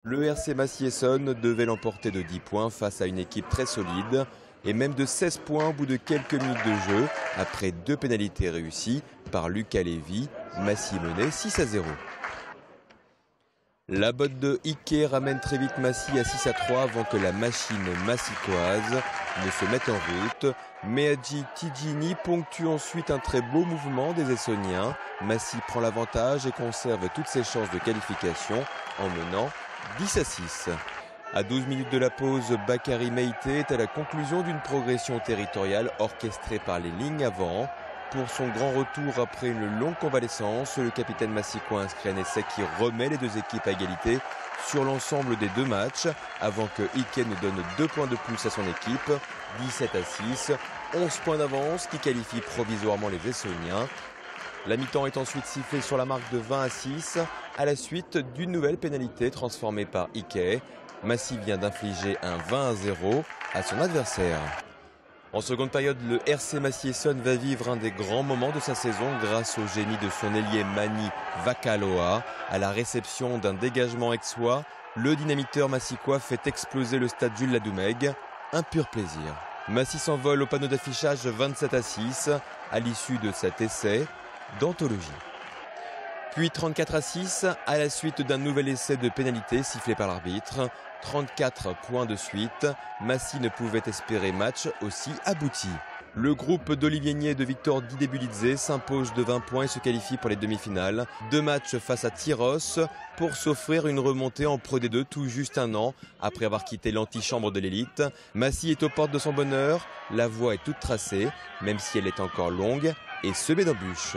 Le RC Massy-Essonnes devait l'emporter de 10 points face à une équipe très solide et même de 16 points au bout de quelques minutes de jeu après 2 pénalités réussies par Lucas Lévy. Massy menait 6-0. La botte de Ike ramène très vite Massy à 6-3 avant que la machine massicoise ne se mette en route. Meadji Tidjini ponctue ensuite un très beau mouvement des Essonniens. Massy prend l'avantage et conserve toutes ses chances de qualification en menant 10-6. À 12 minutes de la pause, Bakary Meïté est à la conclusion d'une progression territoriale orchestrée par les lignes avant. Pour son grand retour après une longue convalescence, le capitaine massicois inscrit un essai qui remet les deux équipes à égalité sur l'ensemble des 2 matchs avant que Ike ne donne 2 points de plus à son équipe, 17-6, 11 points d'avance qui qualifie provisoirement les Essonniens. La mi-temps est ensuite sifflée sur la marque de 20-6 à la suite d'une nouvelle pénalité transformée par Ike. Massy vient d'infliger un 20-0 à son adversaire. En seconde période, le RC Massy-Essonnes va vivre un des grands moments de sa saison grâce au génie de son ailier Mani Vakaloa. À la réception d'un dégagement aixois, le dynamiteur massicois fait exploser le stade Jules Ladoumègue. Un pur plaisir. Massy s'envole au panneau d'affichage 27-6 à l'issue de cet essai d'anthologie. Puis 34-6 à la suite d'un nouvel essai de pénalité sifflé par l'arbitre. 34 points de suite. Massy ne pouvait espérer match aussi abouti. Le groupe d'Olivier Nié et de Victor Didébulidze s'impose de 20 points et se qualifie pour les demi-finales. 2 matchs face à Tyros pour s'offrir une remontée en Pro D2 tout juste un an après avoir quitté l'antichambre de l'élite. Massy est aux portes de son bonheur. La voie est toute tracée, même si elle est encore longue et semée d'embûches.